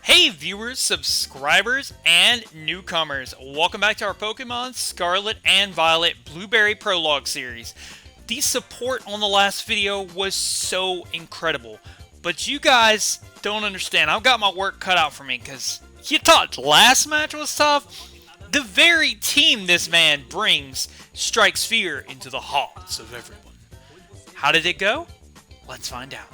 Hey viewers, subscribers, and newcomers. Welcome back to our Pokemon Scarlet and Violet Blueberry Prologue series. The support on the last video was so incredible, but you guys don't understand. I've got my work cut out for me because you thought last match was tough? The very team this man brings strikes fear into the hearts of everyone. How did it go? Let's find out.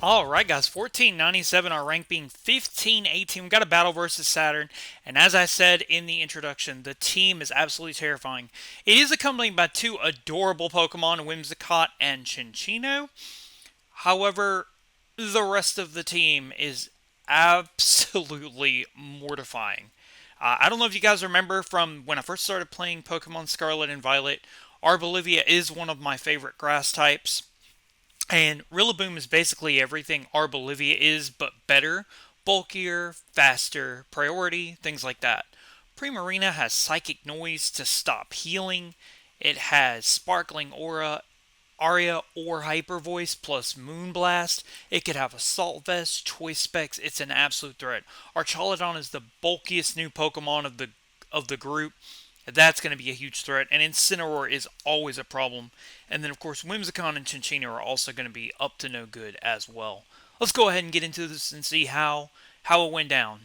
Alright guys, 1497, our rank being 1518. We got a battle versus Saturn, and as I said in the introduction, the team is absolutely terrifying. It is accompanied by two adorable Pokemon, Whimsicott and Chinchino. However, the rest of the team is absolutely mortifying. I don't know if you guys remember from when I first started playing Pokemon Scarlet and Violet, Arbolivia is one of my favorite grass types. And Rillaboom is basically everything Arbolivia is, but better, bulkier, faster, priority, things like that. Primarina has Psychic Noise to stop healing. It has Sparkling Aura, Aria, or Hyper Voice plus Moonblast. It could have Assault Vest, Choice Specs. It's an absolute threat. Archaludon is the bulkiest new Pokemon of the group. That's going to be a huge threat, and Incineroar is always a problem. And then, of course, Whimsicott and Chinchino are also going to be up to no good as well. Let's go ahead and get into this and see how it went down.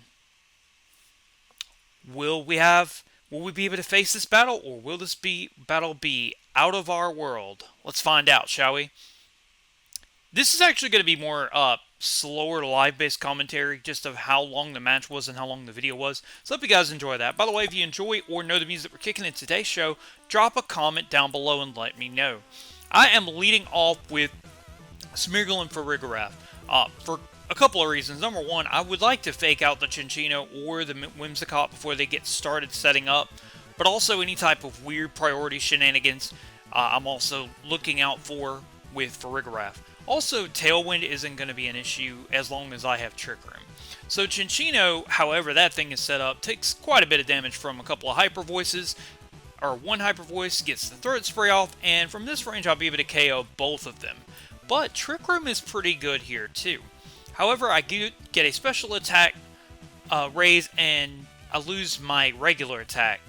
Will we be able to face this battle, or will this battle be out of our world? Let's find out, shall we? This is actually going to be more slower live-based commentary just of how long the match was and how long the video was. So hope you guys enjoy that. By the way, if you enjoy or know the music we're kicking in today's show, drop a comment down below and let me know. I am leading off with Smeargle and Farigiraf for a couple of reasons. Number one, I would like to fake out the Chinchino or the Whimsicott before they get started setting up, but also any type of weird priority shenanigans I'm also looking out for with Farigiraf. Also, Tailwind isn't going to be an issue as long as I have Trick Room. So Chinchino, however that thing is set up, takes quite a bit of damage from a couple of Hyper Voices, or one Hyper Voice gets the Throat Spray off, and from this range I'll be able to KO both of them. But Trick Room is pretty good here too. However, I get a special attack raise and I lose my regular attack.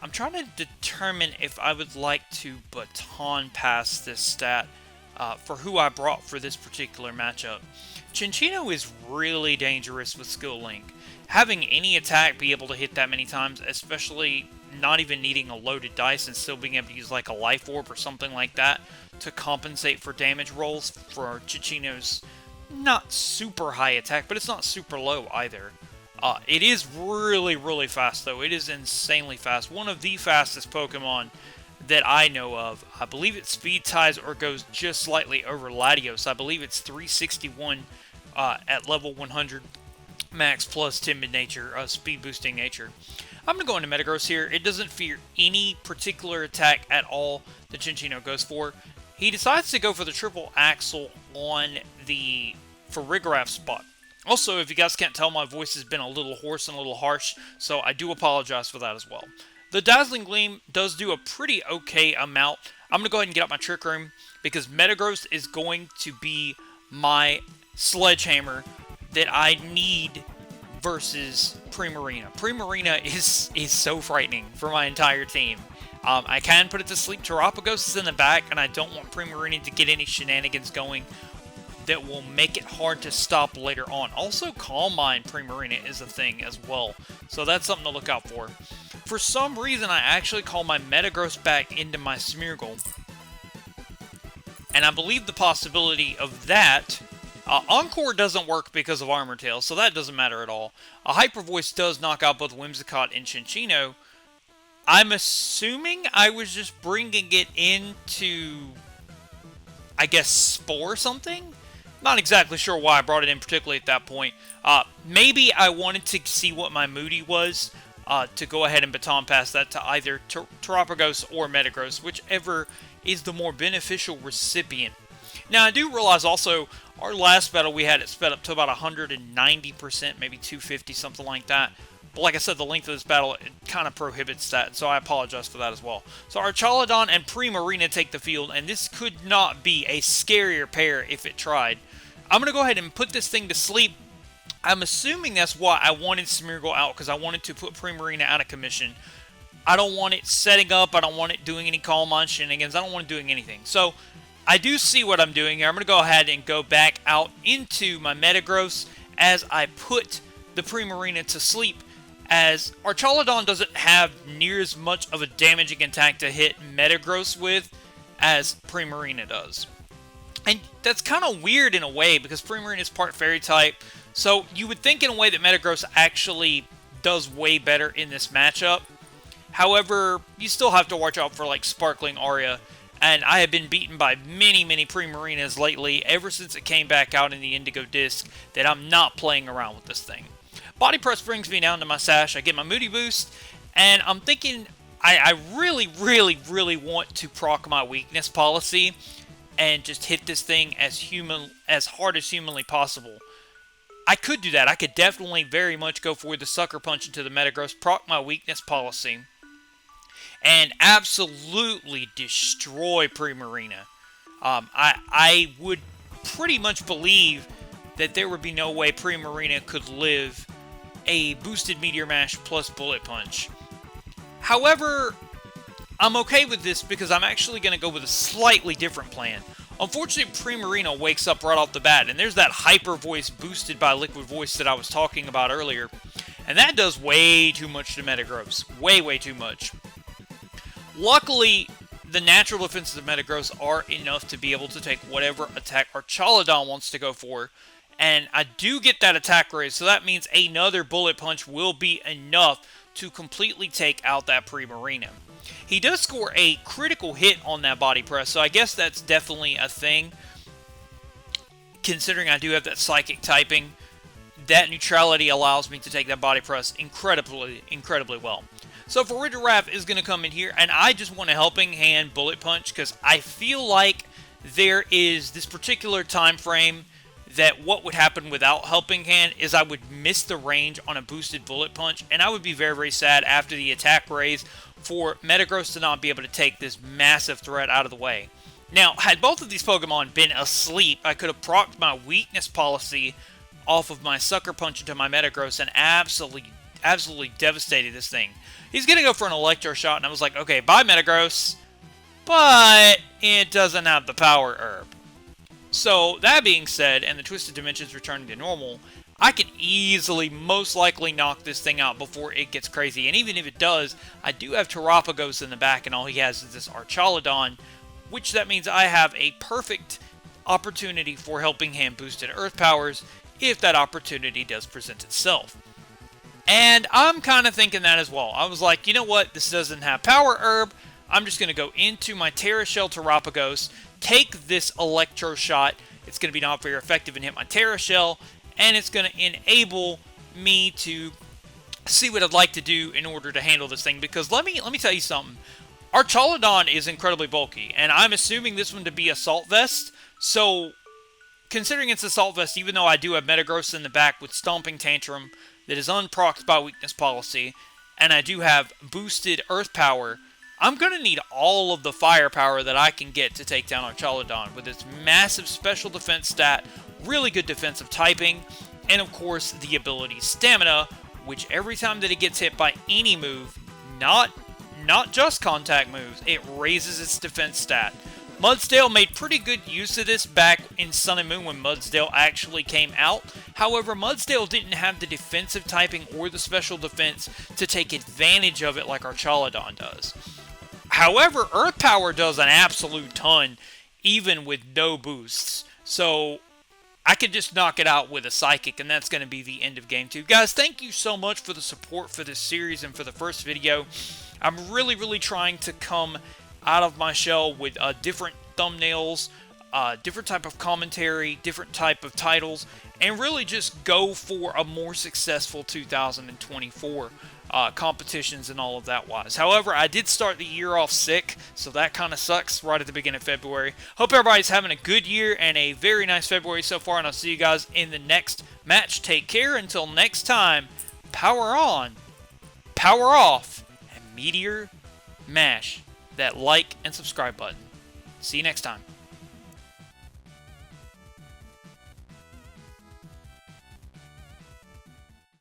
I'm trying to determine if I would like to baton pass this stat for who I brought for this particular matchup. Chinchino is really dangerous with Skill Link. Having any attack be able to hit that many times, especially not even needing a loaded dice and still being able to use like a Life Orb or something like that to compensate for damage rolls for Chinchino's not super high attack, but it's not super low either. It is really, really fast though. It is insanely fast. One of the fastest Pokemon that I know of. I believe it speed ties or goes just slightly over Latios. I believe it's 361 at level 100 max plus timid nature, speed boosting nature. I'm going to go into Metagross here. It doesn't fear any particular attack at all that Chinchino goes for. He decides to go for the triple axle on the Farigiraf spot. Also, if you guys can't tell, my voice has been a little hoarse and a little harsh, so I do apologize for that as well. The Dazzling Gleam does do a pretty okay amount. I'm going to go ahead and get out my Trick Room because Metagross is going to be my sledgehammer that I need versus Primarina. Primarina is so frightening for my entire team. I can put it to sleep. Terapagos is in the back, and I don't want Primarina to get any shenanigans going that will make it hard to stop later on. Also, Calm Mind Primarina is a thing as well, so that's something to look out for. For some reason, I actually call my Metagross back into my Smeargle, and I believe the possibility of that... Encore doesn't work because of Armor Tail, so that doesn't matter at all. A Hyper Voice does knock out both Whimsicott and Chinchino. I'm assuming I was just bringing it into, I guess, Spore something? Not exactly sure why I brought it in particularly at that point. Maybe I wanted to see what my Moody was to go ahead and baton pass that to either Terapagos or Metagross, whichever is the more beneficial recipient. Now, I do realize also, our last battle we had it sped up to about 190%, maybe 250, something like that. But like I said, the length of this battle, it kind of prohibits that, so I apologize for that as well. So Archaludon and Primarina take the field, and this could not be a scarier pair if it tried. I'm going to go ahead and put this thing to sleep. I'm assuming that's why I wanted Smeargle out, because I wanted to put Primarina out of commission. I don't want it setting up. I don't want it doing any Calm Mind shenanigans. I don't want it doing anything. So I do see what I'm doing here. I'm going to go ahead and go back out into my Metagross as I put the Primarina to sleep, as Archaludon doesn't have near as much of a damaging attack to hit Metagross with as Primarina does. And that's kind of weird in a way, because Primarina is part Fairy type, so you would think in a way that Metagross actually does way better in this matchup. However, you still have to watch out for like Sparkling Aria, and I have been beaten by many Primarinas lately, ever since it came back out in the Indigo Disk, that I'm not playing around with this thing. Body Press brings me down to my Sash. I get my Moody Boost, and I'm thinking I really want to proc my Weakness Policy and just hit this thing as hard as humanly possible. I could do that. I could definitely very much go for the Sucker Punch into the Metagross, proc my Weakness Policy, and absolutely destroy Primarina. I would pretty much believe that there would be no way Primarina could live a boosted Meteor Mash plus Bullet Punch. However, I'm okay with this because I'm actually going to go with a slightly different plan. Unfortunately, Primarina wakes up right off the bat, and there's that Hyper Voice boosted by Liquid Voice that I was talking about earlier, and that does way too much to Metagross. Way too much. Luckily, the natural defenses of Metagross are enough to be able to take whatever attack Archaludon wants to go for, and I do get that attack raise, so that means another Bullet Punch will be enough to completely take out that Primarina. He does score a critical hit on that Body Press, so I guess that's definitely a thing. Considering I do have that Psychic typing, that neutrality allows me to take that Body Press incredibly well. So for Regirock is going to come in here, and I just want a Helping Hand Bullet Punch, because I feel like there is this particular time frame that what would happen without Helping Hand is I would miss the range on a boosted Bullet Punch, and I would be very sad after the attack raise for Metagross to not be able to take this massive threat out of the way. Now, had both of these Pokemon been asleep, I could have procced my Weakness Policy off of my Sucker Punch into my Metagross and absolutely devastated this thing. He's going to go for an Electro Shot, and I was like, okay, bye Metagross, but it doesn't have the Power Herb. So, that being said, and the Twisted Dimensions returning to normal, I can easily, most likely, knock this thing out before it gets crazy. And even if it does, I do have Terapagos in the back, and all he has is this Archaludon, which that means I have a perfect opportunity for Helping Hand boosted Earth Powers if that opportunity does present itself. And I'm kind of thinking that as well. I was like, you know what? This doesn't have Power Herb. I'm just going to go into my Terra Shell Terapagos, take this Electro Shot. It's going to be not very effective and hit my Terra Shell, and it's going to enable me to see what I'd like to do in order to handle this thing. Because let me tell you something. Archaludon is incredibly bulky, and I'm assuming this one to be Assault Vest. So, considering it's Assault Vest, even though I do have Metagross in the back with Stomping Tantrum that is unprocced by Weakness Policy, and I do have boosted Earth Power, I'm going to need all of the firepower that I can get to take down Archaludon with its massive special defense stat, really good defensive typing, and of course the ability Stamina, which every time that it gets hit by any move, not just contact moves, it raises its defense stat. Mudsdale made pretty good use of this back in Sun and Moon when Mudsdale actually came out. However, Mudsdale didn't have the defensive typing or the special defense to take advantage of it like Archaludon does. However, Earth Power does an absolute ton, even with no boosts. So, I could just knock it out with a Psychic, and that's going to be the end of Game 2. Guys, thank you so much for the support for this series and for the first video. I'm really trying to come out of my shell with different thumbnails, different type of commentary, different type of titles, and really just go for a more successful 2024 competitions and all of that wise. However, I did start the year off sick, so that kind of sucks right at the beginning of February. Hope everybody's having a good year and a very nice February so far, and I'll see you guys in the next match. Take care until next time. power on, power off, and Meteor mash that like and subscribe button. See you next time.